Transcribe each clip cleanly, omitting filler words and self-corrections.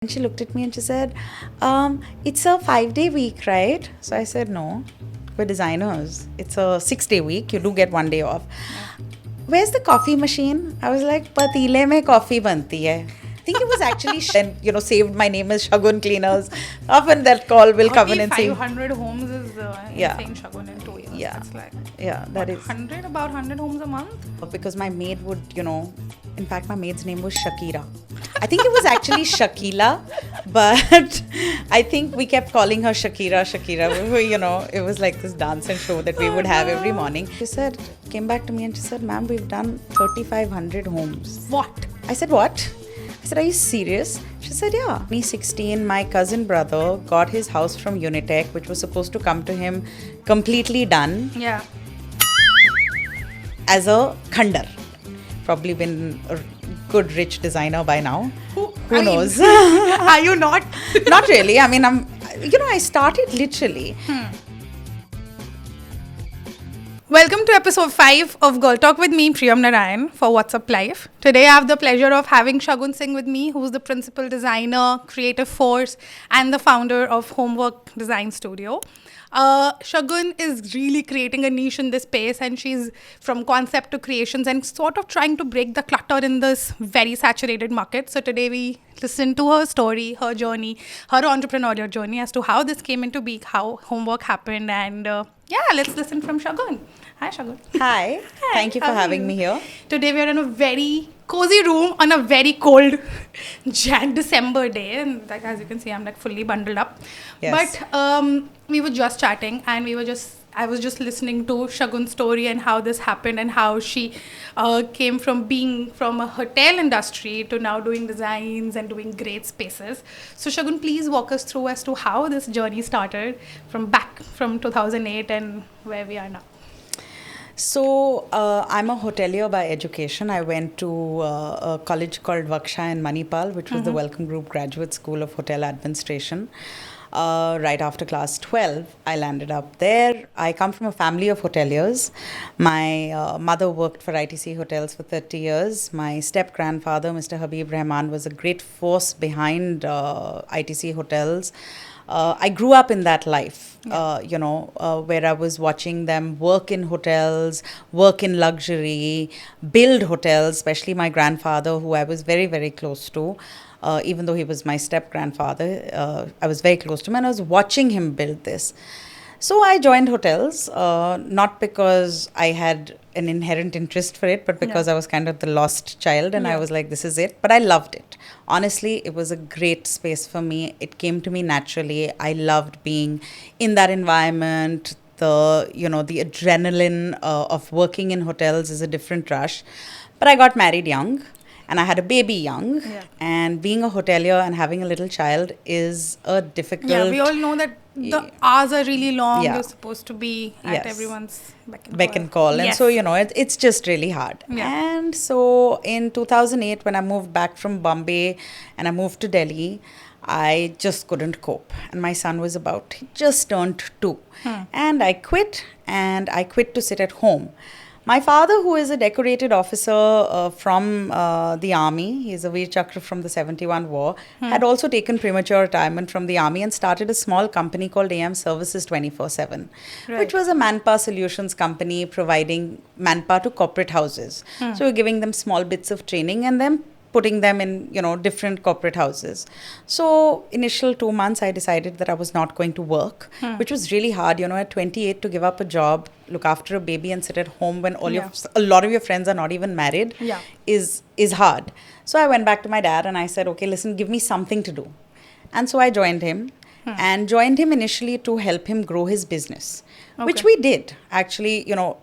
And she looked at me and she said, it's a 5-day week, right? So I said, no, we're designers. It's a 6-day week. You do get 1 day off. Where's the coffee machine? I was like, patile mein coffee banti hai. I think it was actually, and saved my name as Shagun Cleaners. Often that call will come in and say, 500 homes is Yeah. insane, Shagun, in 2 years. Yeah. That's like that is. 100, about 100 homes a month. Because my maid would, in fact, my maid's name was Shakira. I think it was actually Shakila, but I think we kept calling her Shakira. It was like this dancing show that we would have every morning. Came back to me and she said, ma'am, we've done 3,500 homes. What? I said, what? I said, are you serious? She said, yeah. 2016, my cousin brother got his house from Unitech, which was supposed to come to him completely done Yeah. as a khandar. Probably been a good rich designer by now. Who knows? Are you not? Not really. I mean, I started literally. Welcome to episode 5 of Girl Talk with me, Priyam Narayan, for What's Up Life. Today I have the pleasure of having Shagun Singh with me, who's the principal designer, creative force, and the founder of Homework Design Studio. Shagun is really creating a niche in this space, and she's from concept to creations and sort of trying to break the clutter in this very saturated market. So today we listen to her story, her journey, her entrepreneurial journey as to how this came into being, how homework happened, and let's listen from Shagun. Hi, Shagun. Hi. Thank you for How are having you? me here. Today we are in a very cozy room on a very cold December day, and like, as you can see, I'm like fully bundled up. Yes. But we were just chatting, and I was just listening to Shagun's story and how this happened and how she came from being from a hotel industry to now doing designs and doing great spaces. So Shagun, please walk us through as to how this journey started from 2008 and where we are now. So, I'm a hotelier by education. I went to a college called Vaksha in Manipal, which was the Welcome Group Graduate School of Hotel Administration. Right after class 12, I landed up there. I come from a family of hoteliers. My mother worked for ITC Hotels for 30 years. My step-grandfather, Mr. Habib Rahman, was a great force behind ITC Hotels. I grew up in that life, where I was watching them work in hotels, work in luxury, build hotels, especially my grandfather, who I was very, very close to. Even though he was my step-grandfather, I was very close to him, and I was watching him build this. So I joined hotels, not because I had an inherent interest for it, but because I was kind of the lost child, and I was like, this is it. But I loved it. Honestly, it was a great space for me. It came to me naturally. I loved being in that environment. The adrenaline of working in hotels is a different rush. But I got married young. And I had a baby young. Yeah. And being a hotelier and having a little child is a difficult... Yeah, we all know that the hours are really long. Yeah. You're supposed to be at Yes. everyone's beck and call. And Yes. so, it's just really hard. Yeah. And so in 2008, when I moved back from Bombay and I moved to Delhi, I just couldn't cope. And my son was he just turned 2. And I quit to sit at home. My father, who is a decorated officer from the army, he's a Veer Chakra from the 71 war, had also taken premature retirement from the army and started a small company called AM Services 24/7, which was a manpower solutions company providing manpower to corporate houses. So we're giving them small bits of training and then putting them in, different corporate houses. So initial 2 months, I decided that I was not going to work, which was really hard, at 28 to give up a job, look after a baby and sit at home when a lot of your friends are not even married is hard. So I went back to my dad and I said, okay, listen, give me something to do. And so I joined him and joined him initially to help him grow his business. Which we did. Actually,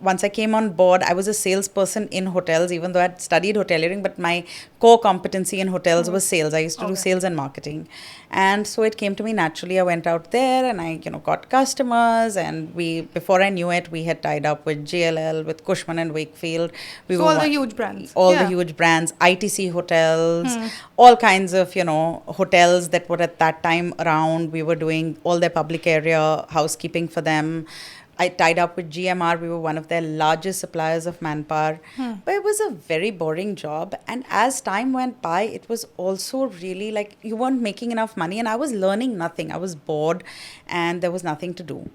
once I came on board, I was a salesperson in hotels, even though I'd studied hoteliering, but my core competency in hotels was sales. I used to do sales and marketing. And so it came to me naturally. I went out there and I, got customers, and before I knew it, we had tied up with JLL, with Cushman and Wakefield. So all the huge brands. The huge brands, ITC Hotels, all kinds of, hotels that were at that time around. We were doing all their public area housekeeping for them. I tied up with GMR. We were one of their largest suppliers of manpower. But it was a very boring job. And as time went by, it was also really like you weren't making enough money. And I was learning nothing. I was bored and there was nothing to do.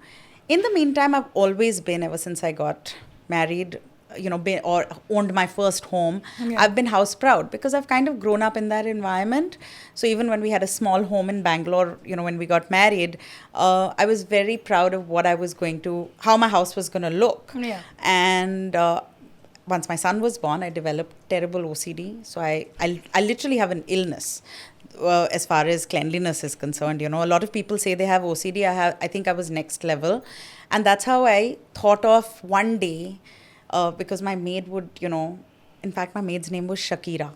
In the meantime, I've always been, ever since I got married, or owned my first home, I've been house proud because I've kind of grown up in that environment. So even when we had a small home in Bangalore, when we got married, I was very proud of how my house was going to look. Yeah. And once my son was born, I developed terrible OCD. So I literally have an illness. As far as cleanliness is concerned, a lot of people say they have OCD. I think I was next level. And that's how I thought of one day, because my maid would, in fact, my maid's name was Shakira.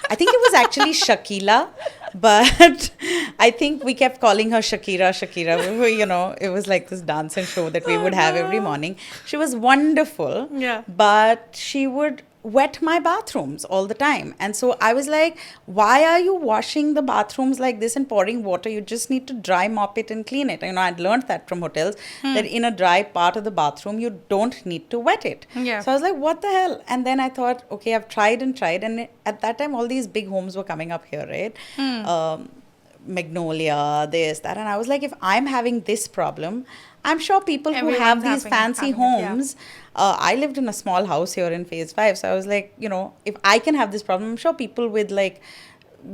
I think it was actually Shakila, but I think we kept calling her Shakira. It was like this dancing show that we would have every morning. She was wonderful, but she would wet my bathrooms all the time. And so I was like, why are you washing the bathrooms like this and pouring water? You just need to dry mop it and clean it. I'd learned that from hotels, that in a dry part of the bathroom, you don't need to wet it. Yeah. So I was like, what the hell? And then I thought, okay, I've tried. And at that time, all these big homes were coming up here, right? Magnolia, this, that. And I was like, if I'm having this problem, I'm sure people who have these fancy homes, I lived in a small house here in Phase 5. So I was like, if I can have this problem, I'm sure people with like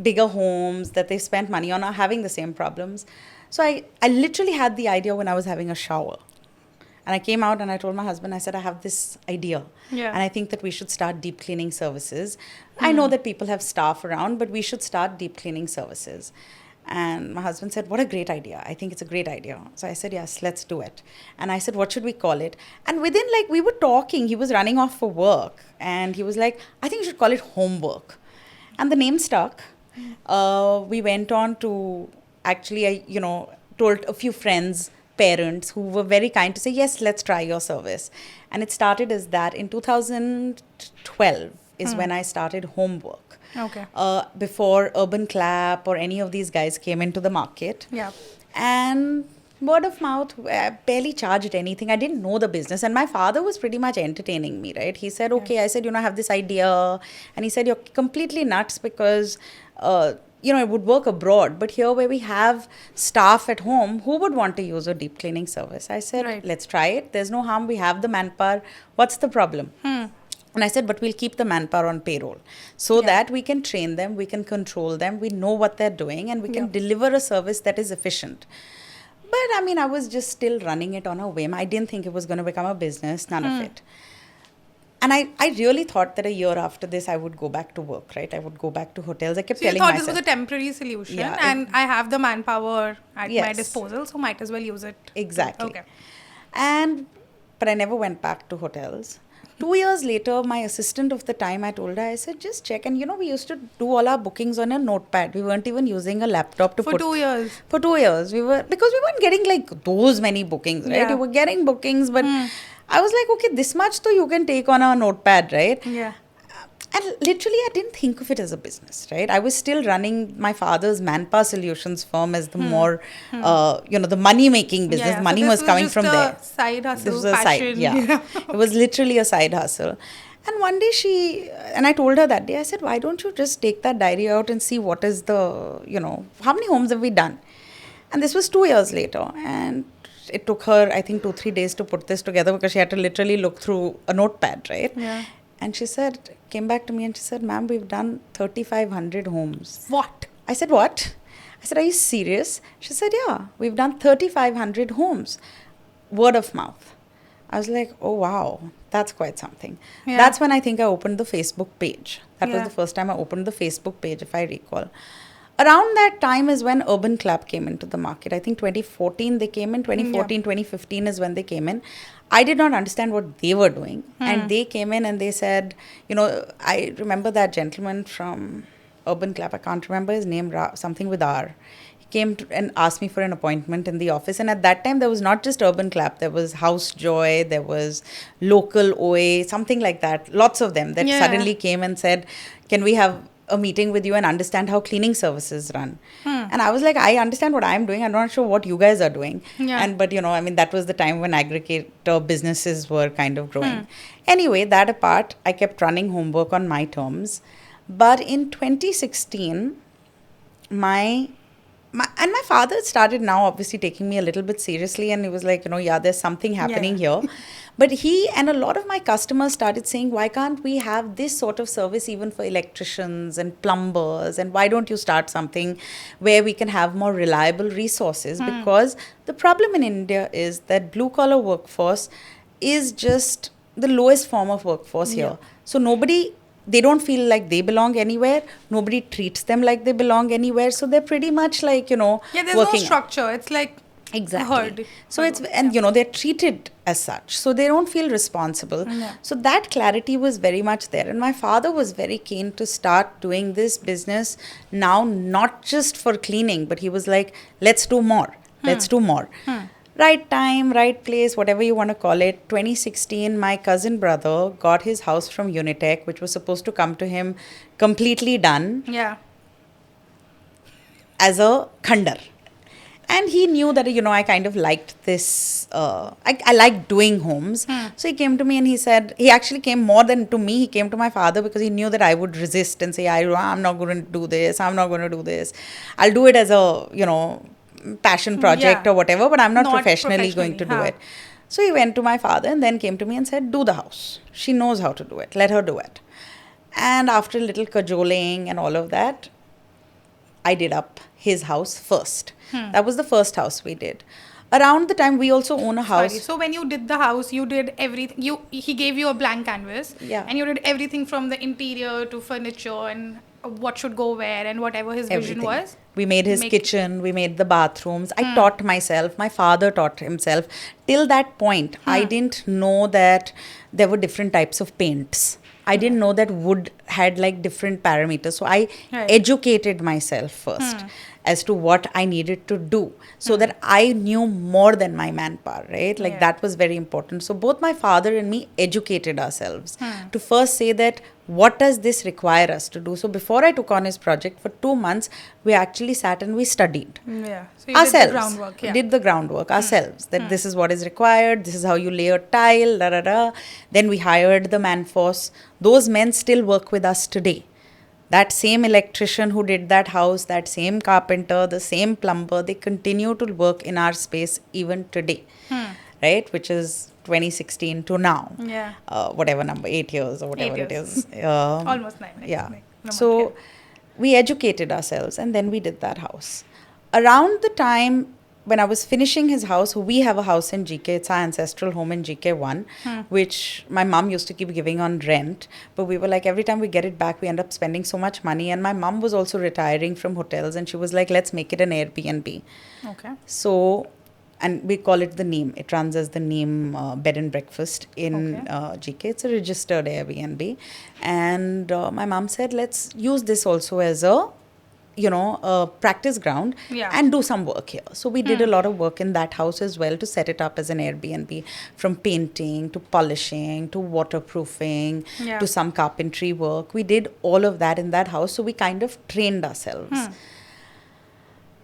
bigger homes that they spent money on are having the same problems. So I literally had the idea when I was having a shower. And I came out and I told my husband, I said, I have this idea. Yeah. And I think that we should start deep cleaning services. I know that people have staff around, but we should start deep cleaning services. And my husband said, what a great idea. I think it's a great idea. So I said, yes, let's do it. And I said, what should we call it? And within we were talking, he was running off for work. And he was like, I think you should call it homework. And the name stuck. We went on to, actually, I told a few friends, parents who were very kind to say, yes, let's try your service. And it started as that. In 2012 is when I started homework. Okay. Before Urban Clap or any of these guys came into the market. Yeah. And word of mouth, I barely charged anything. I didn't know the business. And my father was pretty much entertaining me, right? He said, okay. I said, I have this idea. And he said, you're completely nuts because, it would work abroad. But here where we have staff at home, who would want to use a deep cleaning service? I said, let's try it. There's no harm. We have the manpower. What's the problem? And I said, but we'll keep the manpower on payroll so that we can train them, we can control them, we know what they're doing, and we can deliver a service that is efficient. But I was just still running it on a whim. I didn't think it was going to become a business, none of it. And I really thought that a year after this, I would go back to work, right? I would go back to hotels. I kept telling myself. You thought this was a temporary solution and I have the manpower at my disposal, so might as well use it. Exactly. Okay. But I never went back to hotels. 2 years later, my assistant of the time, I told her, I said, just check. And we used to do all our bookings on a notepad. We weren't even using a laptop to For 2 years. For 2 years. Because we weren't getting those many bookings, right? You were getting bookings, but I was like, okay, this much though you can take on a notepad, right? Yeah. And literally, I didn't think of it as a business, right? I was still running my father's manpower solutions firm as the more, the money-making business. Yeah, money so was coming from there. Side hustle, this was passion. A side, yeah. It was literally a side hustle. And one day I told her that day, I said, why don't you just take that diary out and see what is how many homes have we done? And this was 2 years later. And it took her, I think, 2-3 days to put this together because she had to literally look through a notepad, right? Yeah. And she came back to me and she said, ma'am, we've done 3,500 homes. What? I said, what? I said, are you serious? She said, yeah, we've done 3,500 homes. Word of mouth. I was like, oh, wow, that's quite something. Yeah. That's when I think I opened the Facebook page. That was the first time I opened the Facebook page, if I recall. Around that time is when Urban Clap came into the market. I think 2014 they came in. 2015 is when they came in. I did not understand what they were doing. And they came in and they said, I remember that gentleman from Urban Clap. I can't remember his name, something with R. He came and asked me for an appointment in the office. And at that time, there was not just Urban Clap. There was House Joy. There was Local OA, something like that. Lots of them that suddenly came and said, can we have a meeting with you and understand how cleaning services run. And I was like, I understand what I'm doing. I'm not sure what you guys are doing. Yeah. But, I mean, that was the time when aggregator businesses were kind of growing. Anyway, that apart, I kept running homework on my terms. But in 2016, my father started now obviously taking me a little bit seriously, and he was like, yeah, there's something happening here. But he and a lot of my customers started saying, why can't we have this sort of service even for electricians and plumbers? And why don't you start something where we can have more reliable resources? Because the problem in India is that blue collar workforce is just the lowest form of workforce here. So they don't feel like they belong anywhere. Nobody treats them like they belong anywhere. So they're pretty much like, there's working. No structure. It's like exactly. herd. So they're treated as such. So they don't feel responsible. So that clarity was very much there. And my father was very keen to start doing this business now, not just for cleaning, but he was like, let's do more. Let's do more. Right time, right place, whatever you want to call it. 2016, my cousin brother got his house from Unitech, which was supposed to come to him completely done. Yeah. As a khandar. And he knew that, I kind of liked this. I liked doing homes. So he came to me and he said, he actually came more than to me. He came to my father because he knew that I would resist and say, I'm not going to do this. I'm not going to do this. I'll do it as a, passion project or whatever, but I'm not professionally going to do it. So he went to my father and then came to me and said, do the house. She knows how to do it. Let her do it. And after a little cajoling and all of that, I did up his house first. That was the first house we did. Around the time, we also own a house. So when you did the house, you did everything. He gave you a blank canvas. Yeah. And you did everything from the interior to furniture and what should go where and whatever his vision was. We made his kitchen. We made the bathrooms. I taught myself. My father taught himself. Till that point, I didn't know that there were different types of paints. I didn't know that wood had like different parameters. So I educated myself first as to what I needed to do so that I knew more than my manpower, right? Like that was very important. So both my father and me educated ourselves to first say that what does this require us to do? So before I took on his project for 2 months, we actually sat and we studied. Yeah. So you ourselves. did the groundwork. Yeah. Did the groundwork ourselves. That this is what is required. This is how you lay a tile. Da, da, da. Then we hired the man force. Those men still work with us today. That same electrician who did that house, that same carpenter, the same plumber, they continue to work in our space even today. Right? Which is 2016 to now. Yeah. Whatever number, 8 years or whatever 8 years. it is. Almost 9. Yeah. So we educated ourselves and then we did that house. Around the time when I was finishing his house, we have a house in GK. It's our ancestral home in GK1, which my mom used to keep giving on rent. But we were like, every time we get it back, we end up spending so much money. And my mom was also retiring from hotels. And she was like, let's make it an Airbnb. Okay. So, and we call it the Neem. It runs as the Neem bed and breakfast in GK. It's a registered Airbnb. And my mom said, let's use this also as a practice ground and do some work here. So we did a lot of work in that house as well to set it up as an Airbnb, from painting to polishing to waterproofing to some carpentry work. We did all of that in that house. So we kind of trained ourselves.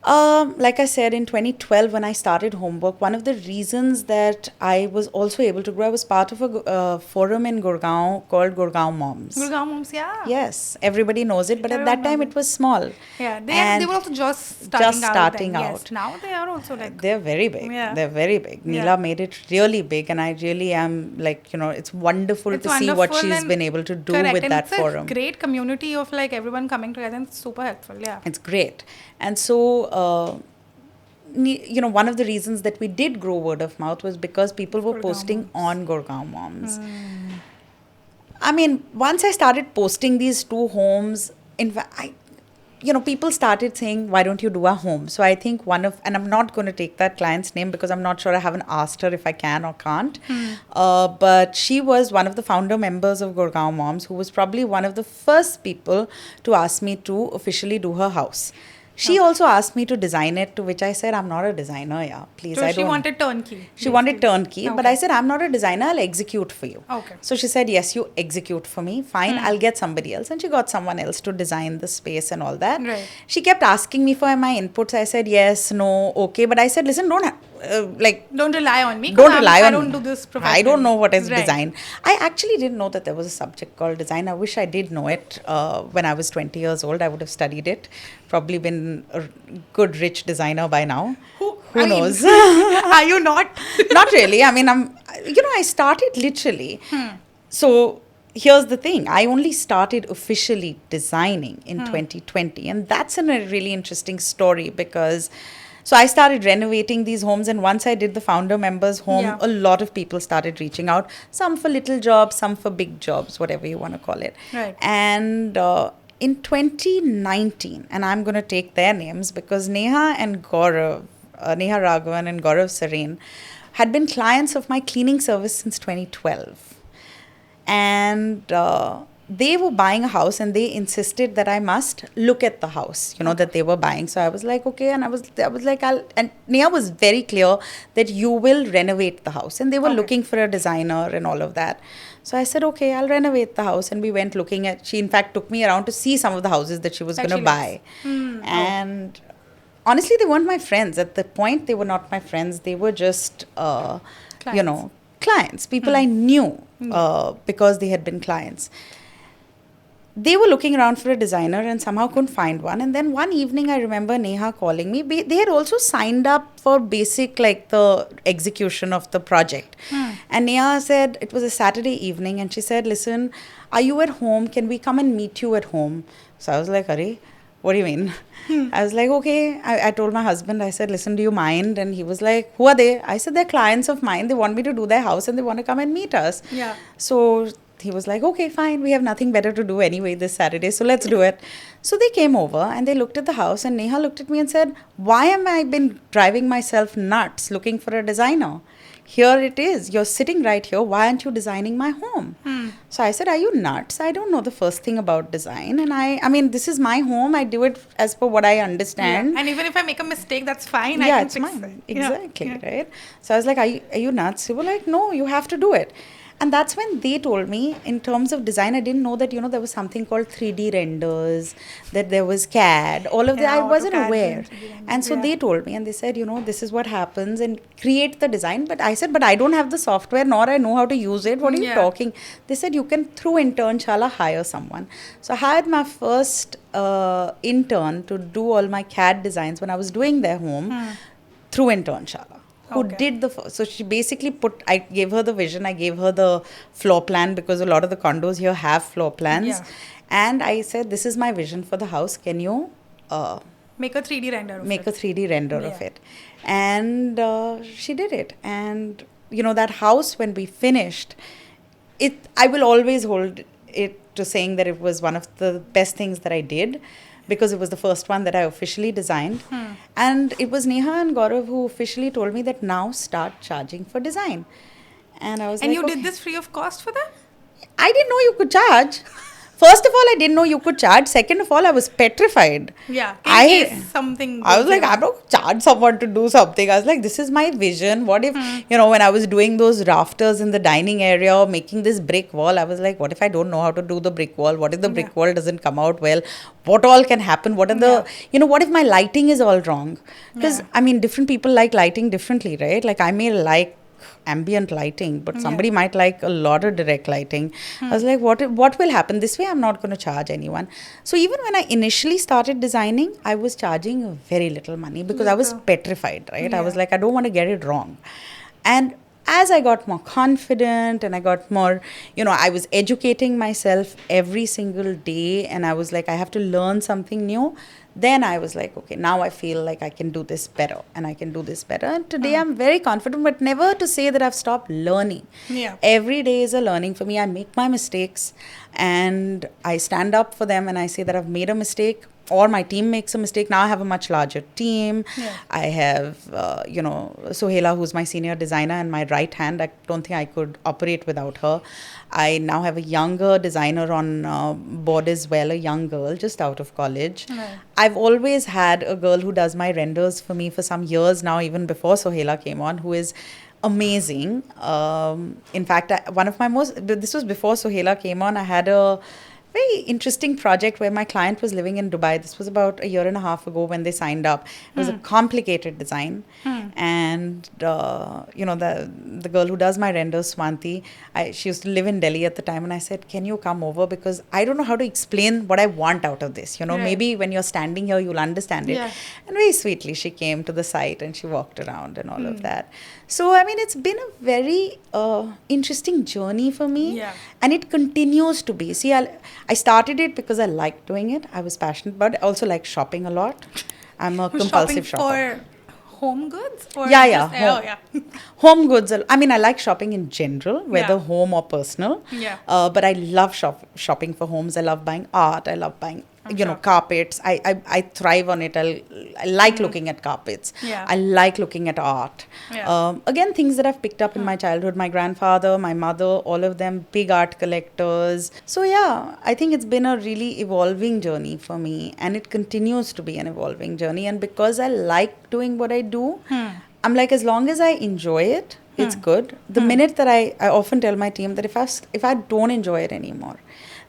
Like I said, in 2012, when I started homework, one of the reasons that I was also able to grow, I was part of a forum in Gurgaon called Gurgaon Moms. Gurgaon Moms, yeah. Yes, everybody knows it, but at that time it was small. Yeah, they were also just starting out. Yes, now they are also like... They're very big. Yeah. They're very big. Neela made it really big, and I really am like, it's wonderful to see what she's been able to do with and that forum. It's a great community of like everyone coming together, and it's super helpful. Yeah. It's great. And so, one of the reasons that we did grow word of mouth was because people were posting on Gurgaon Moms. I mean, once I started posting these 2 homes, in fact, people started saying, why don't you do a home? So I think and I'm not going to take that client's name because I'm not sure, I haven't asked her if I can or can't. But she was one of the founder members of Gurgaon Moms, who was probably one of the first people to ask me to officially do her house. She also asked me to design it, to which I said, I'm not a designer, yeah. Please, So I she don't. wanted turnkey. She wanted turnkey, but Okay. I said, I'm not a designer, I'll execute for you. Okay. So she said, yes, you execute for me. Fine, I'll get somebody else. And she got someone else to design the space and all that. Right. She kept asking me for my inputs. I said, yes, no, okay. But I said, listen, Don't rely on me. 'Cause don't rely I on don't me. do this I professionally. don't know what is Right. design. I actually didn't know that there was a subject called design. I wish I did know it when I was 20 years old. I would have studied it. Probably been a good, rich designer by now. Who knows? Are you not? Not really. I mean, I started literally. So here's the thing. I only started officially designing in 2020. And that's a really interesting story because so I started renovating these homes. And once I did the founder members home, Yeah. a lot of people started reaching out. Some for little jobs, some for big jobs, whatever you want to call it. Right. And in 2019, and I'm going to take their names because Neha Raghavan and Gaurav Sareen had been clients of my cleaning service since 2012. And they were buying a house and they insisted that I must look at the house, that they were buying. So I was like, okay. And I was like, and Neha was very clear that you will renovate the house. And they were looking for a designer and all of that. So I said, okay, I'll renovate the house. And we went looking at, she in fact took me around to see some of the houses that she was going to buy. And honestly, they weren't my friends. At the point, they were not my friends. They were just, clients, people I knew because they had been clients. They were looking around for a designer and somehow couldn't find one. And then one evening, I remember Neha calling me. They had also signed up for basic, like the execution of the project. And Neha said, it was a Saturday evening, and she said, listen, are you at home? Can we come and meet you at home? So I was like, Arey, what do you mean? I was like, okay. I told my husband, I said, listen, do you mind? And he was like, who are they? I said, they're clients of mine. They want me to do their house and they want to come and meet us. Yeah. So he was like, okay, fine. We have nothing better to do anyway this Saturday. So let's do it. So they came over and they looked at the house, and Neha looked at me and said, why am I been driving myself nuts looking for a designer? Here it is. You're sitting right here. Why aren't you designing my home? So I said, are you nuts? I don't know the first thing about design. And I mean, this is my home. I do it as per what I understand. Yeah. And even if I make a mistake, that's fine. Yeah, I can it's fix mine. it. Exactly, Yeah. right? So I was like, are you nuts? They were like, no, you have to do it. And that's when they told me, in terms of design, I didn't know that, there was something called 3D renders, that there was CAD, all of that. I wasn't AutoCAD aware. and 3D renders, And so they told me, and they said, this is what happens, and create the design. But I said, but I don't have the software, nor I know how to use it. What are you talking? They said, you can, through Internshala, hire someone. So I hired my first intern to do all my CAD designs when I was doing their home through Internshala. Who did so she basically I gave her the vision, I gave her the floor plan, because a lot of the condos here have floor plans. Yeah. And I said, this is my vision for the house. Can you make a 3D render of make it. a 3D render of it? And she did it. And, that house, when we finished, I will always hold it to saying that it was one of the best things that I did, because it was the first one that I officially designed. And it was Neha and Gaurav who officially told me that now start charging for design. And I was And like, you okay. did this free of cost for them? I didn't know you could charge. First of all, I didn't know you could charge. Second of all, I was petrified. Yeah. I was like, I'm not going to charge someone to do something. I was like, this is my vision. What if, when I was doing those rafters in the dining area or making this brick wall, I was like, what if I don't know how to do the brick wall? What if the brick wall doesn't come out well? What all can happen? What are the, what if my lighting is all wrong? Because, different people like lighting differently, right? Like, I may like ambient lighting, but somebody might like a lot of direct lighting. I was like, what will happen? This way I'm not going to charge anyone. So even when I initially started designing, I was charging very little money because I was petrified, right? I was like, I don't want to get it wrong. And as I got more confident and I got more, I was educating myself every single day, and I was like, I have to learn something new. Then I was like, okay, now I feel like I can do this better and I can do this better. And today I'm very confident, but never to say that I've stopped learning. Yeah. Every day is a learning for me. I make my mistakes and I stand up for them and I say that I've made a mistake. or my team makes a mistake. Now I have a much larger team. Yeah. I have, Sohela, who's my senior designer and my right hand. I don't think I could operate without her. I now have a younger designer on board as well, a young girl just out of college. Right. I've always had a girl who does my renders for me for some years now, even before Sohela came on, who is amazing. In fact, this was before Sohela came on. I had a very interesting project where my client was living in Dubai. This was about a year and a half ago when they signed up. It was a complicated design. And, the girl who does my renders, Swanti, she used to live in Delhi at the time. And I said, can you come over? Because I don't know how to explain what I want out of this. Right. Maybe when you're standing here, you'll understand it. Yeah. And very sweetly, she came to the site and she walked around and all of that. So, I mean, it's been a very interesting journey for me. Yeah. And it continues to be. See, I started it because I liked doing it. I was passionate about it. I also like shopping a lot. I'm a compulsive shopper. For home goods? Or Yeah. Oh, yeah. Home goods. I mean, I like shopping in general, whether Yeah. home or personal. Yeah. But I love shopping for homes. I love buying art. I love buying, carpets. I thrive on it. I like looking at carpets. Yeah. I like looking at art. Yeah. Again, things that I've picked up in my childhood. My grandfather, my mother, all of them big art collectors. So yeah, I think it's been a really evolving journey for me, and it continues to be an evolving journey. And because I like doing what I do, I'm like, as long as I enjoy it, it's good. The minute that I often tell my team that if I don't enjoy it anymore,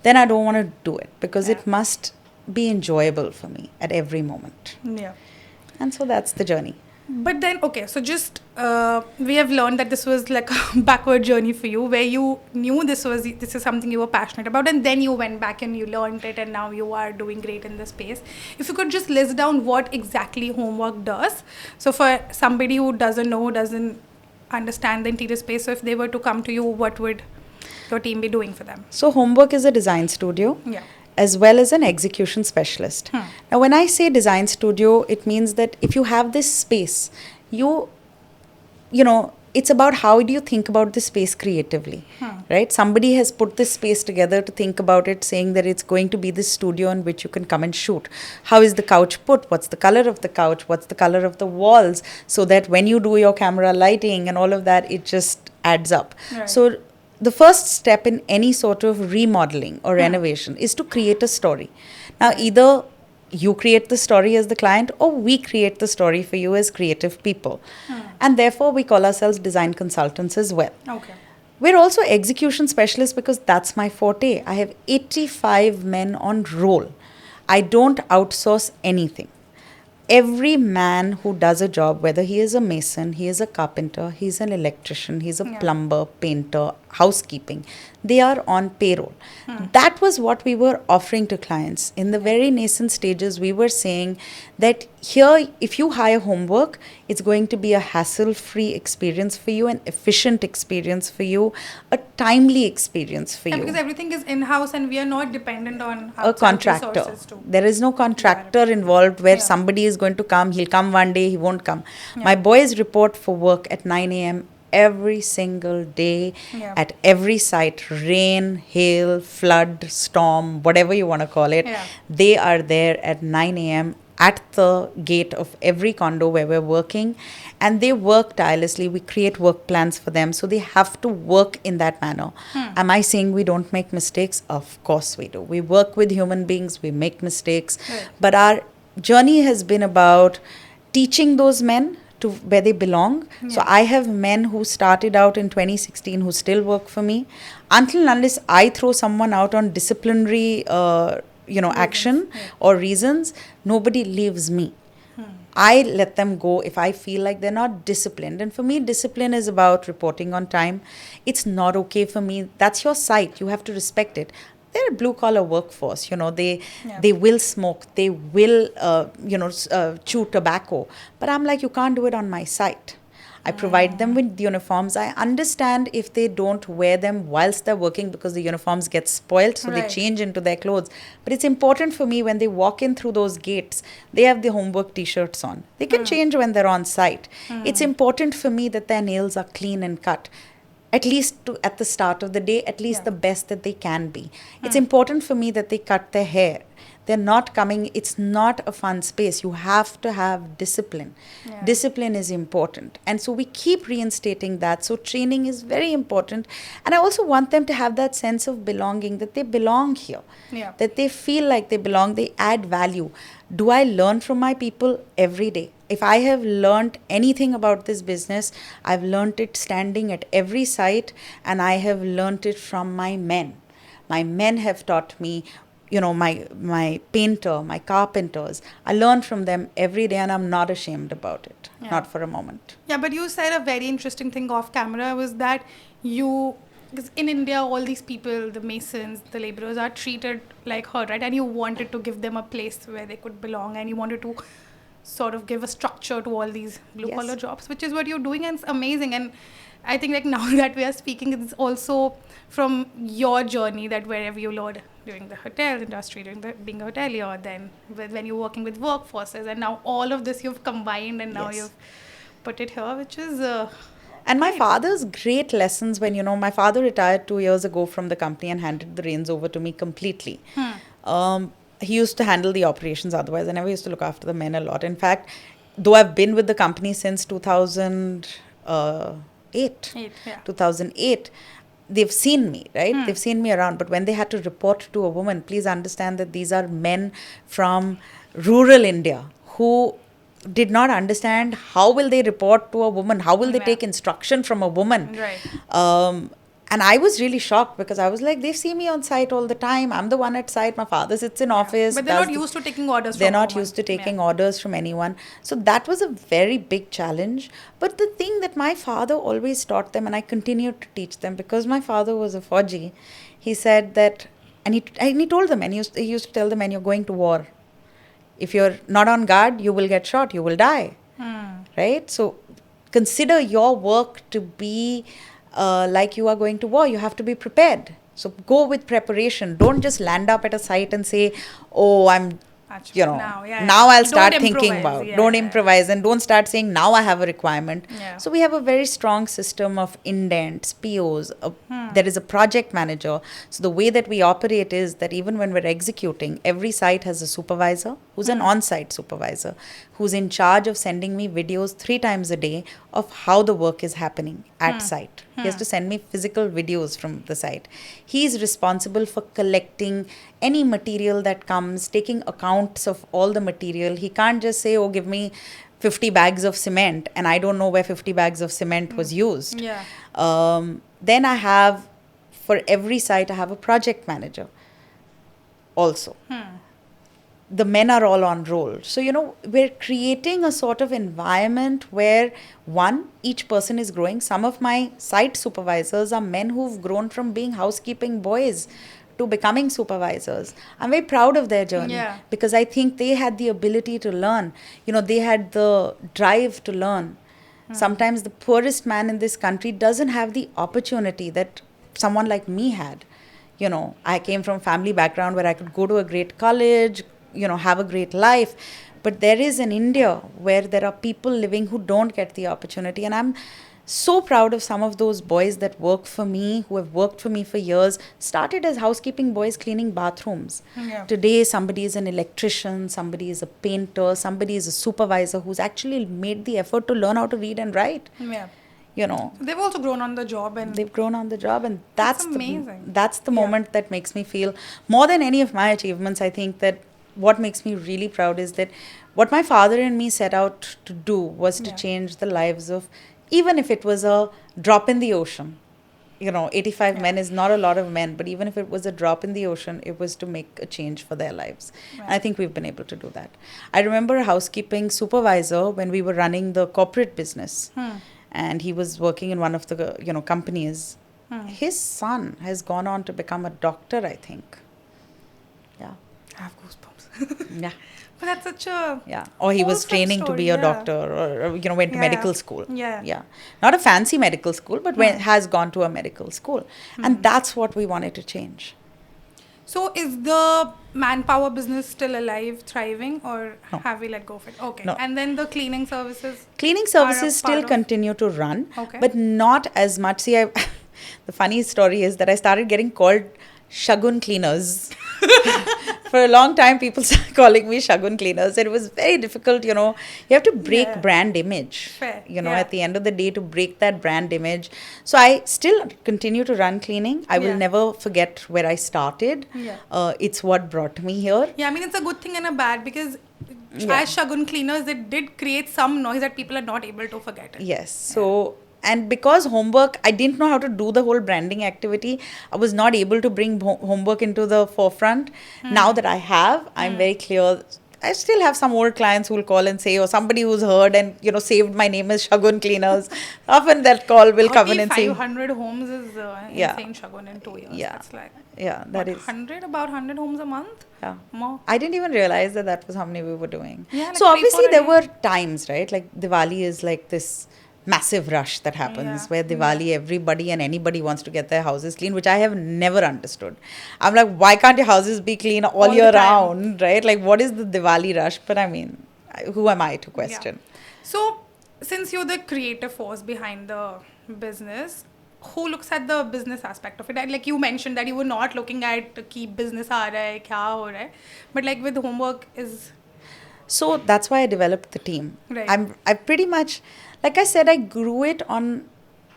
then I don't want to do it, because it must be enjoyable for me at every moment. Yeah. And so that's the journey. But then, okay, so just we have learned that this was like a backward journey for you, where you knew this is something you were passionate about, and then you went back and you learned it, and now you are doing great in this space. If you could just list down what exactly homework does. So for somebody who doesn't know, doesn't understand the interior space, so if they were to come to you, what would your team be doing for them? So Homework is a design studio. Yeah. As well as an execution specialist. Now, when I say design studio, it means that if you have this space, it's about how do you think about the space creatively, right? Somebody has put this space together to think about it, saying that it's going to be this studio in which you can come and shoot. How is the couch put? What's the color of the couch? What's the color of the walls? So that when you do your camera lighting and all of that, it just adds up. Right. So the first step in any sort of remodeling or renovation is to create a story. Now, either you create the story as the client, or we create the story for you as creative people. And therefore, we call ourselves design consultants as well. Okay. We're also execution specialists because that's my forte. I have 85 men on roll. I don't outsource anything. Every man who does a job, whether he is a mason, he is a carpenter, he's an electrician, he's a plumber, painter, housekeeping, they are on payroll. That was what we were offering to clients. In the very nascent stages, we were saying that here, if you hire Homework, it's going to be a hassle-free experience for you, an efficient experience for you, a timely experience for you. Because everything is in-house and we are not dependent on A contractor. There is no contractor involved where somebody is going to come, he'll come one day, he won't come. My boys report for work at 9 a.m. every single day, at every site, rain, hail, flood, storm, whatever you want to call it. They are there at 9 a.m. at the gate of every condo where we're working, and they work tirelessly. We create work plans for them, so they have to work in that manner. Am I saying we don't make mistakes? Of course we do. We work with human beings, we make mistakes, but our journey has been about teaching those men to where they belong. So I have men who started out in 2016 who still work for me. Until and unless I throw someone out on disciplinary action or reasons, nobody leaves me. I let them go if I feel like they're not disciplined. And for me, discipline is about reporting on time. It's not okay for me. That's your site. You have to respect it. They're a blue-collar workforce. They will smoke. They will, chew tobacco. But I'm like, you can't do it on my site. I provide them with uniforms. I understand if they don't wear them whilst they're working because the uniforms get spoiled, so they change into their clothes. But it's important for me when they walk in through those gates, they have the Homework t-shirts on. They can change when they're on site. It's important for me that their nails are clean and cut. At least at the start of the day, at least the best that they can be. It's important for me that they cut their hair, They're not coming. It's not a fun space. You have to have discipline. Yeah. Discipline is important. And so we keep reinstating that. So training is very important. And I also want them to have that sense of belonging, that they belong here, Yeah. that they feel like they belong, they add value. Do I learn from my people every day? If I have learned anything about this business, I've learned it standing at every site, and I have learned it from my men. My men have taught me, my painter, my carpenters. I learn from them every day, and I'm not ashamed about it. Yeah. Not for a moment. Yeah, but you said a very interesting thing off camera was that because in India, all these people, the masons, the laborers are treated like her, right? And you wanted to give them a place where they could belong, and you wanted to sort of give a structure to all these blue collar jobs, which is what you're doing, and it's amazing. And I think like now that we are speaking, it's also from your journey that wherever you learned during the hotel industry, being a hotelier, then when you're working with workforces, and now all of this you've combined, and now you've put it here, which is and my father's great lessons when, my father retired 2 years ago from the company and handed the reins over to me completely. He used to handle the operations otherwise. I never used to look after the men a lot. In fact, though I've been with the company since 2008, they've seen me, right? They've seen me around. But when they had to report to a woman, please understand that these are men from rural India who did not understand how will they report to a woman, how will they take instruction from a woman. Right. And I was really shocked because I was like, they see me on site all the time. I'm the one at site. My father sits in office. But they're not used to taking orders from They're not anyone. used to taking orders from anyone. So that was a very big challenge. But the thing that my father always taught them, and I continued to teach them, because my father was a Fauji, he said that, and he told them, and he used to tell them, and you're going to war. If you're not on guard, you will get shot, you will die. Right? So consider your work to be like you are going to war. You have to be prepared. So go with preparation. Don't just land up at a site and say, oh, I'm, now I'll start thinking about. Don't improvise, and don't start saying, now I have a requirement. Yeah. So we have a very strong system of indents, POs. There is a project manager. So the way that we operate is that even when we're executing, every site has a supervisor who's an on-site supervisor who's in charge of sending me videos 3 times a day of how the work is happening at site. He has to send me physical videos from the site. He's responsible for collecting any material that comes, taking accounts of all the material. He can't just say, oh, give me 50 bags of cement, and I don't know where 50 bags of cement was used. Yeah. Then I have, for every site, I have a project manager also. The men are all on roll. So, we're creating a sort of environment where, one, each person is growing. Some of my site supervisors are men who've grown from being housekeeping boys to becoming supervisors. I'm very proud of their journey because I think they had the ability to learn. They had the drive to learn. Sometimes the poorest man in this country doesn't have the opportunity that someone like me had. I came from a family background where I could go to a great college, have a great life. But there is an India where there are people living who don't get the opportunity. And I'm so proud of some of those boys that work for me, who have worked for me for years, started as housekeeping boys cleaning bathrooms. Yeah. Today, somebody is an electrician, somebody is a painter, somebody is a supervisor who's actually made the effort to learn how to read and write. Yeah. They've also grown on the job, and that's amazing. That's the moment that makes me feel, more than any of my achievements, I think that what makes me really proud is that what my father and me set out to do was to change the lives of, even if it was a drop in the ocean. 85 men is not a lot of men, but even if it was a drop in the ocean, it was to make a change for their lives. And I think we've been able to do that. I remember a housekeeping supervisor when we were running the corporate business. And he was working in one of the companies. His son has gone on to become a doctor, I think. Yeah. I have goosebumps. Yeah. But that's such a... Yeah. Or he was training to be a doctor, or went to medical school. Yeah. Yeah. Not a fancy medical school, but has gone to a medical school. And that's what we wanted to change. So is the manpower business still alive, thriving, or have we let go of it? Okay. No. And then the cleaning services? Cleaning services still continue to run, but not as much. See, the funny story is that I started getting called Shagun cleaners For a long time, people started calling me Shagun Cleaners. It was very difficult, you know. You have to break Yeah. brand image. Fair. You know, Yeah. at the end of the day, to break that brand image. So I still continue to run cleaning. I will Yeah. never forget where I started. Yeah. It's what brought me here. Yeah, I mean, it's a good thing and a bad because Yeah. as Shagun Cleaners, it did create some noise that people are not able to forget. Yes. So, and because homework, I didn't know how to do the whole branding activity. I was not able to bring homework into the forefront. Now that I have, I'm very clear. I still have some old clients who will call and say, or somebody who's heard and, you know, saved my name as Shagun Cleaners. Often that call will come in and say, 500 homes is Yeah. insane, Shagun, in 2 years. Yeah. That's like yeah, that is. 100, about 100 homes a month? Yeah. More. I didn't even realize that that was how many we were doing. Yeah, like so 3, obviously 4 a there day. were times, right? Like Diwali is like this massive rush that happens Yeah. where Diwali everybody and anybody wants to get their houses clean, which I have never understood. I'm like, why can't your houses be clean all All the year time. round, right? Like, what is the Diwali rush? But I mean, who am I to question? So, since you're the creative force behind the business, who looks at the business aspect of it? Like you mentioned that you were not looking at ki business aa raha hai, kya ho raha hai. But like with homework is So that's why I developed the team. Right. I pretty much, like I said, I grew it on,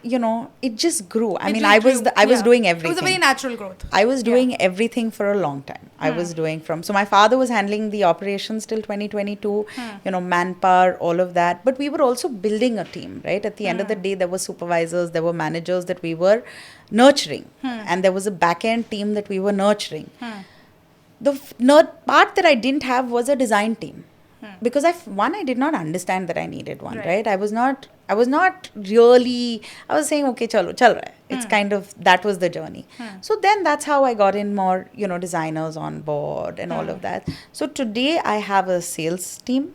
you know, it just grew. I it mean, just I was grew. doing It everything. was a very natural growth. I was Yeah. doing everything for a long time. I was doing so my father was handling the operations till 2022, you know, manpower, all of that. But we were also building a team, right? At the end of the day, there were supervisors, there were managers that we were nurturing. And there was a back end team that we were nurturing. The part that I didn't have was a design team. Because I did not understand that I needed one, right? I was not really, I was saying, okay, chal raha hai. It's kind of, that was the journey. So then that's how I got in more, you know, designers on board and all of that. So today I have a sales team.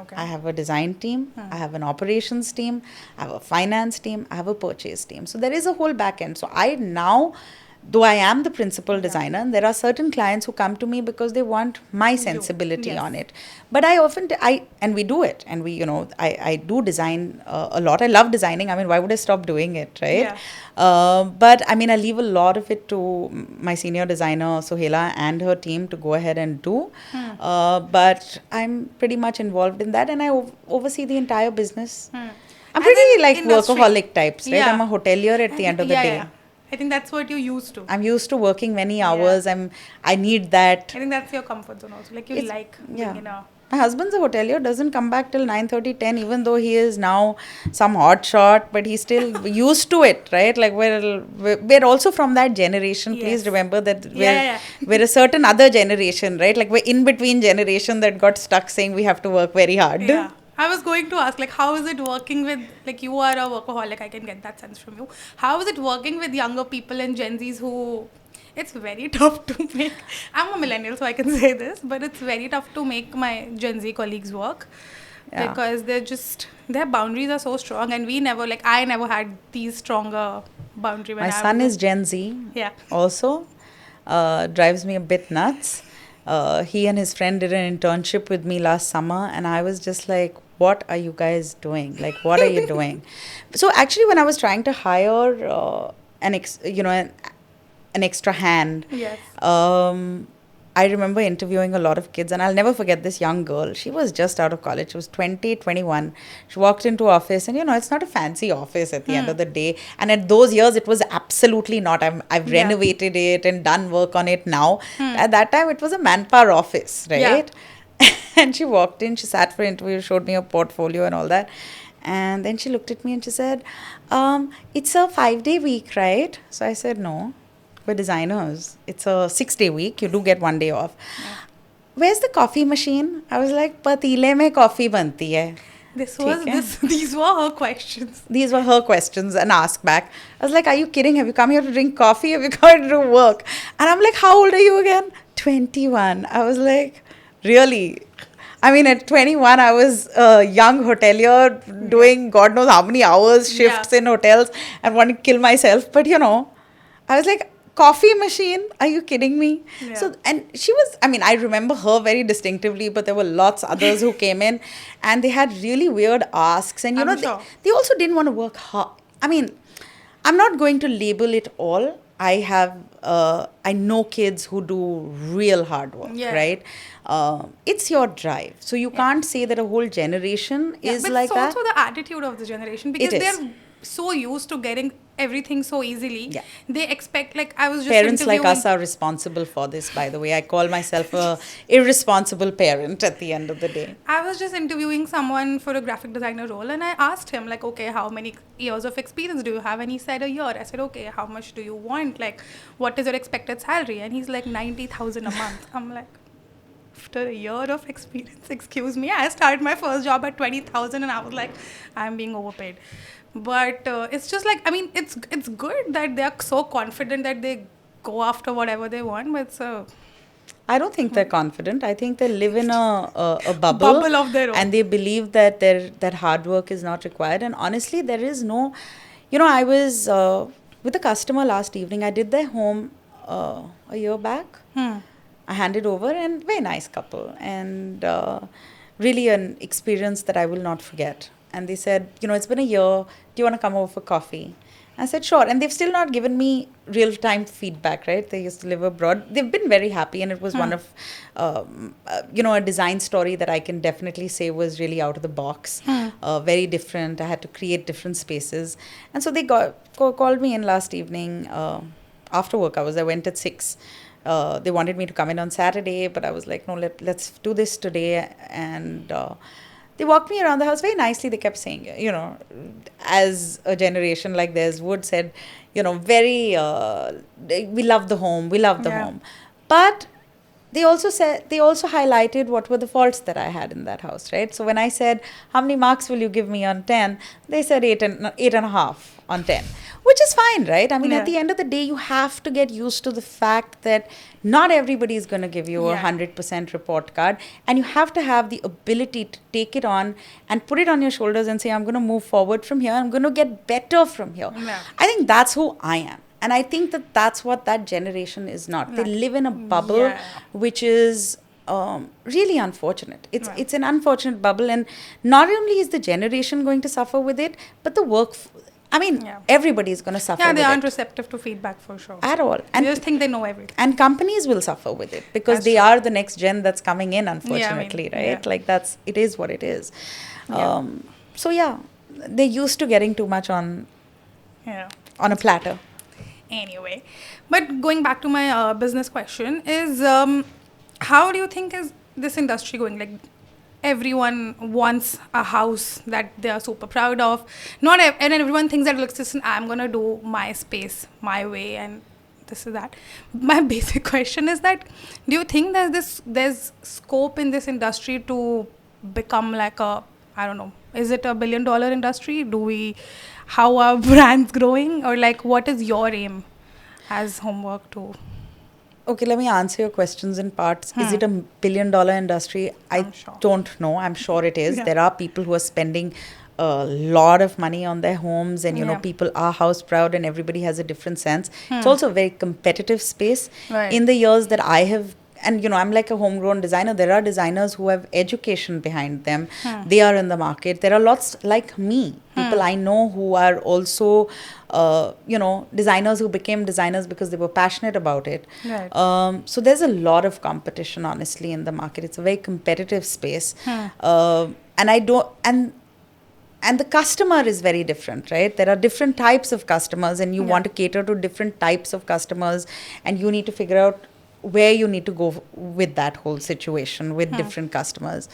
Okay. I have a design team. I have an operations team. I have a finance team. I have a purchase team. So there is a whole back end. So I now, though I am the principal designer, and there are certain clients who come to me because they want my sensibility on it. But I often, and we do it. And we, you know, I do design a lot. I love designing. I mean, why would I stop doing it, right? But I mean, I leave a lot of it to my senior designer, Sohela, and her team to go ahead and do. But I'm pretty much involved in that, and I oversee the entire business. I'm As pretty in like industry. workaholic types, right? Yeah. I'm a hotelier at the end of the day. Yeah. I think that's what you're used to. I'm used to working many hours. I need that. I think that's your comfort zone also. Like you like being in a... My husband's a hotelier, doesn't come back till 9:30, 10, even though he is now some hot shot, but he's still used to it, right? Like we're also from that generation. Yes. Please remember that Yeah. we're a certain other generation, right? Like we're in between generation that got stuck saying we have to work very hard. Yeah. I was going to ask, like, how is it working with, like, you are a workaholic, I can get that sense from you. How is it working with younger people and Gen Zs who, it's very tough to make, I'm a millennial, so I can say this, but it's very tough to make my Gen Z colleagues work because their boundaries are so strong and I never had these stronger boundaries. My son is Gen Z. Yeah. Also, drives me a bit nuts. He and his friend did an internship with me last summer, and I was just like, what are you guys doing? Like, what are you doing? So actually, when I was trying to hire an extra hand, Yes. I remember interviewing a lot of kids, and I'll never forget this young girl. She was just out of college. She was 20, 21. She walked into office, and, you know, it's not a fancy office at the end of the day. And at those years, it was absolutely not. I've renovated it and done work on it now. At that time, it was a manpower office, right? And she walked in, she sat for interview, showed me her portfolio and all that. And then she looked at me and she said, it's a 5-day week, right? So I said, no. We're designers. It's a 6-day week. You do get 1 day off. Where's the coffee machine? I was like, patile mein coffee banti hai. These were her questions. These were her questions and ask back. I was like, are you kidding? Have you come here to drink coffee? Have you come here to do work? And I'm like, how old are you again? 21. I was like, really? I mean, at 21, I was a young hotelier doing God knows how many hours, shifts in hotels and wanting to kill myself. But, you know, I was like, coffee machine? Are you kidding me? Yeah. So, and she was, I mean, I remember her very distinctively, but there were lots others who came in and they had really weird asks. And, you know, they also didn't want to work hard. I mean, I'm not going to label it all. I know kids who do real hard work, Yeah. right? It's your drive. So you can't say that a whole generation is but like it's that. also the attitude of the generation because It is. they're so used to getting everything so easily. Yeah. They expect, like, I was just Parents like interviewing. us are responsible for this, by the way. I call myself a irresponsible parent at the end of the day. I was just interviewing someone for a graphic designer role, and I asked him, like, okay, how many years of experience do you have? And he said a year. I said, okay, how much do you want? Like, what is your expected salary? And he's like, 90,000 a month. I'm like, after a year of experience, excuse me, I started my first job at 20,000, and I was like, I'm being overpaid. But it's just like, I mean, it's good that they are so confident that they go after whatever they want, but it's a I don't think they're confident. I think they live in a bubble, bubble of their own. and they believe that that hard work is not required. And honestly, there is no, I was with a customer last evening. I did their home a year back. I handed over, and very nice couple, and really an experience that I will not forget. And they said, it's been a year. Do you want to come over for coffee? I said, sure. And they've still not given me real-time feedback, right? They used to live abroad. They've been very happy. And it was one of, a design story that I can definitely say was really out of the box. Very different. I had to create different spaces. And so they called me in last evening. After work hours, I went at 6. They wanted me to come in on Saturday. But I was like, no, let's do this today. And they walked me around the house very nicely. They kept saying, as a generation like theirs would said, very, we love the home, we love the home. But they also highlighted what were the faults that I had in that house, right? So when I said, how many marks will you give me on 10? They said 8.5 on 10, which is fine, right? I mean, at the end of the day, you have to get used to the fact that not everybody is going to give you a 100% report card, and you have to have the ability to take it on and put it on your shoulders and say, I'm going to move forward from here. I'm going to get better from here. I think that's who I am. And I think that that's what that generation is not. They live in a bubble, which is really unfortunate. It's an unfortunate bubble. And not only is the generation going to suffer with it, but the everybody is going to suffer with it. Yeah, they aren't receptive to feedback for sure. At all. And they just think they know everything. And companies will suffer with it because they are the next gen that's coming in, unfortunately, right? Yeah. Like it is what it is. They're used to getting too much on a platter. Anyway, but going back to my business question is, how do you think is this industry going? Like, everyone wants a house that they are super proud of. And everyone thinks that, listen, I'm gonna do my space my way, and this is that. My basic question is that, do you think there's scope in this industry to become like is it $1 billion industry? How are brands growing, or like, what is your aim as homework to? Okay, let me answer your questions in parts. Is it $1 billion industry? I don't know. I'm sure it is. There are people who are spending a lot of money on their homes, and people are house proud, and everybody has a different sense. It's also a very competitive space. Right. In the years that I have, and I'm like a homegrown designer, there are designers who have education behind them. They are in the market. There are lots like me, people I know who are also designers who became designers because they were passionate about it. Right. So there's a lot of competition, honestly, in the market. It's a very competitive space. And the customer is very different, right? There are different types of customers, and you want to cater to different types of customers, and you need to figure out where you need to go with that whole situation with different customers.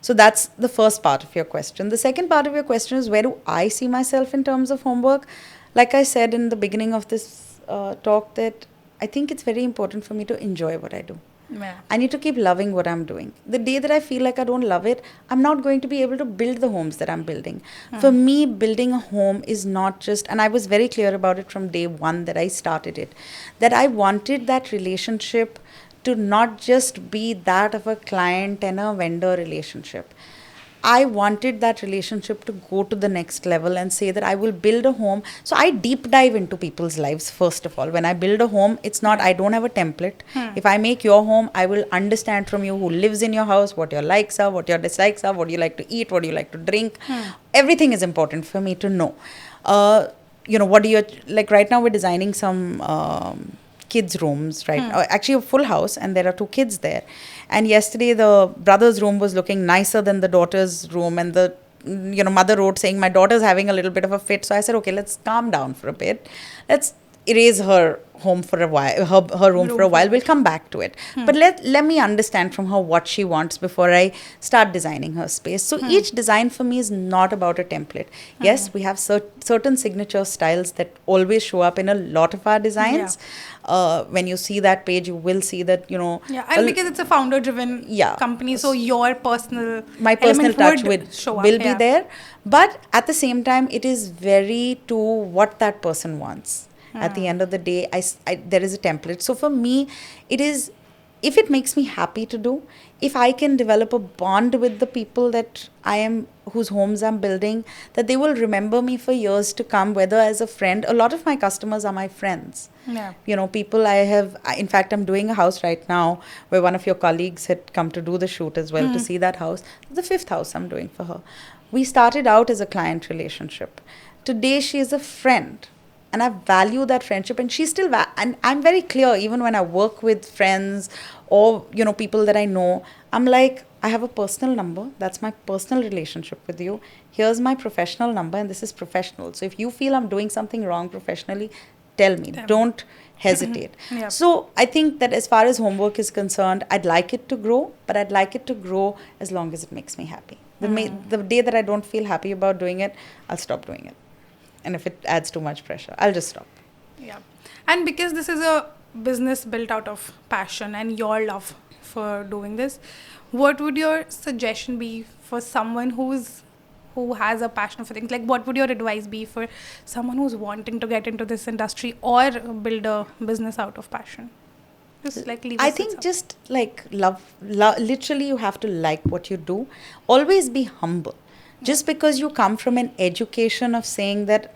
So that's the first part of your question. The second part of your question is, where do I see myself in terms of homework? Like I said in the beginning of this talk, that I think it's very important for me to enjoy what I do. Yeah. I need to keep loving what I'm doing. The day that I feel like I don't love it, I'm not going to be able to build the homes that I'm building. For me, building a home is not just, and I was very clear about it from day one that I started it, that I wanted that relationship to not just be that of a client and a vendor relationship. I wanted that relationship to go to the next level and say that I will build a home. So I deep dive into people's lives, first of all. When I build a home, it's not, I don't have a template. If I make your home, I will understand from you who lives in your house, what your likes are, what your dislikes are, what you like to eat, what you like to drink. Everything is important for me to know. what do you, like right now we're designing some kids' rooms, right? Actually, a full house, and there are 2 kids there. And yesterday, the brother's room was looking nicer than the daughter's room, and the mother wrote saying my daughter's having a little bit of a fit. So I said, okay, let's calm down for a bit. Let's erase her home for a while, her room for a while. We'll come back to it. But let me understand from her what she wants before I start designing her space. So each design for me is not about a template. Yes, we have certain signature styles that always show up in a lot of our designs. When you see that page, you will see that, Yeah, and because it's a founder-driven company, so your my personal touch will be yeah. there. But at the same time, it is very to what that person wants. At the end of the day, there is a template. So for me, it is, if it makes me happy to do, if I can develop a bond with the people that whose homes I'm building, that they will remember me for years to come, whether as a friend. A lot of my customers are my friends. Yeah. People in fact, I'm doing a house right now where one of your colleagues had come to do the shoot as well to see that house. The 5th house I'm doing for her. We started out as a client relationship. Today, she is a friend. And I value that friendship, and she's still, and I'm very clear, even when I work with friends or, people that I know, I'm like, I have a personal number. That's my personal relationship with you. Here's my professional number, and this is professional. So if you feel I'm doing something wrong professionally, tell me. Don't hesitate. Yeah. So I think that as far as homework is concerned, I'd like it to grow, but I'd like it to grow as long as it makes me happy. The day that I don't feel happy about doing it, I'll stop doing it. And if it adds too much pressure, I'll just stop. Yeah. And because this is a business built out of passion and your love for doing this, what would your suggestion be for someone who has a passion for things? Like, what would your advice be for someone who's wanting to get into this industry or build a business out of passion? Just like leave I think just like love, literally you have to like what you do. Always be humble. Just because you come from an education of saying that,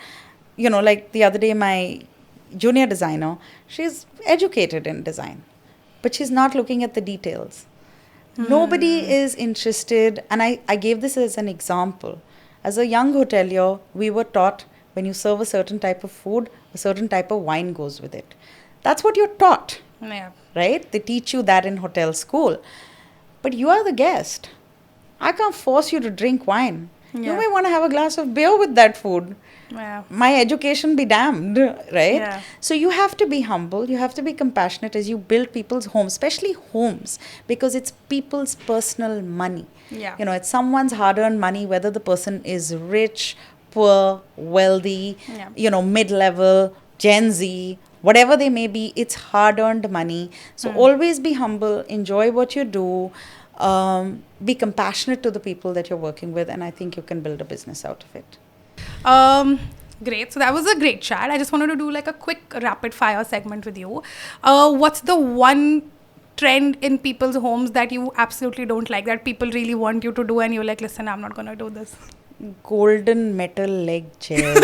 like the other day, my junior designer, she's educated in design, but she's not looking at the details. Nobody is interested. And I gave this as an example. As a young hotelier, we were taught when you serve a certain type of food, a certain type of wine goes with it. That's what you're taught, right? They teach you that in hotel school. But you are the guest. I can't force you to drink wine. You may want to have a glass of beer with that food. My education be damned, right? So you have to be humble. You have to be compassionate as you build people's homes, especially homes, because it's people's personal money. It's someone's hard-earned money, whether the person is rich, poor, wealthy, mid-level, Gen Z, whatever they may be, it's hard-earned money. So always be humble, enjoy what you do. Be compassionate to the people that you're working with, and I think you can build a business out of it. Great. So that was a great chat. I just wanted to do like a quick rapid fire segment with you. What's the one trend in people's homes that you absolutely don't like, that people really want you to do and you're like, listen, I'm not going to do this? Golden metal leg chairs.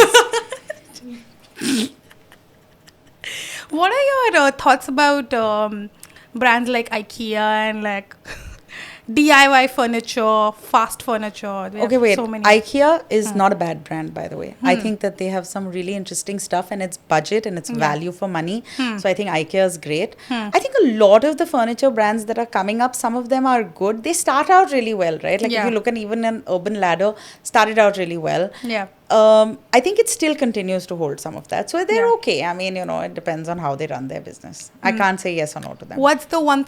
What are your thoughts about brands like IKEA and like DIY furniture, fast furniture? Okay, wait. So many. IKEA is not a bad brand, by the way. I think that they have some really interesting stuff, and it's budget and it's value for money. So I think IKEA is great. I think a lot of the furniture brands that are coming up, some of them are good. They start out really well, right? Like if you look at even an Urban Ladder, started out really well. I think it still continues to hold some of that. So they're okay. I mean, it depends on how they run their business. I can't say yes or no to them. What's the one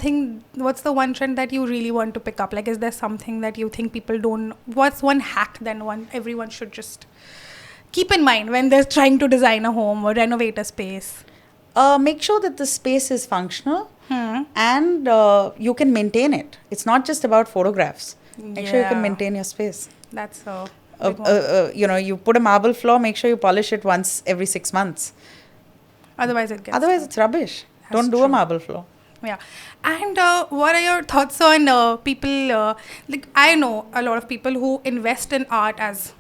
trend that you really want to pick up? Like, is there something that you think people don't, what's one hack then everyone should just keep in mind when they're trying to design a home or renovate a space? Make sure that the space is functional and you can maintain it. It's not just about photographs. Make sure you can maintain your space. That's so... you put a marble floor, make sure you polish it once every 6 months. Otherwise it's rubbish. Don't do a marble floor. Yeah. And what are your thoughts on people, like I know a lot of people who invest in art as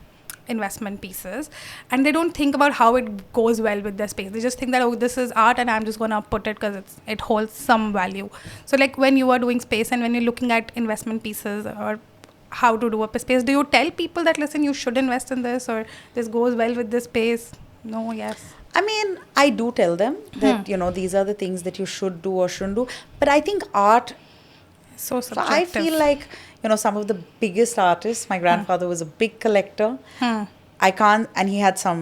investment pieces and they don't think about how it goes well with their space. They just think that, oh, this is art and I'm just going to put it because it holds some value. So like when you are doing space and when you're looking at investment pieces or how to do a space, do you tell people that, listen, you should invest in this or this goes well with this space? No, yes. I mean, I do tell them that, these are the things that you should do or shouldn't do. But I think art, So so I subjective. feel like, some of the biggest artists, my grandfather was a big collector. I can't, and he had some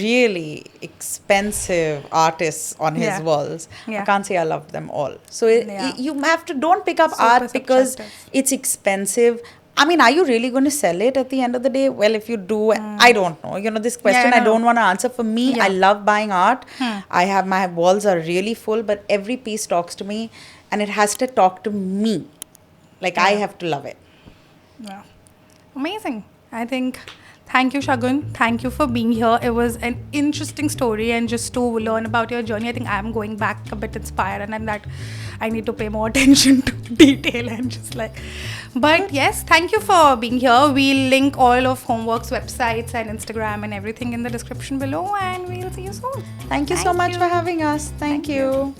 really expensive artists on his Yeah. walls. Yeah. I can't say I loved them all. So Yeah. you have to, don't pick up Super art because subjective. it's expensive. I mean, are you really going to sell it at the end of the day? Well, if you do, I don't know. This question I no. don't want to answer. For me, Yeah. I love buying art. I have, my walls are really full, but every piece talks to me and it has to talk to me. Like, I Yeah. have to love it. Yeah. Amazing. I think, thank you, Shagun. Thank you for being here. It was an interesting story, and just to learn about your journey, I think I'm going back a bit inspired, and that I need to pay more attention to detail and just like. But yes, thank you for being here. We'll link all of Homework's websites and Instagram and everything in the description below, and we'll see you soon. Thank you so much for having us. Thank you.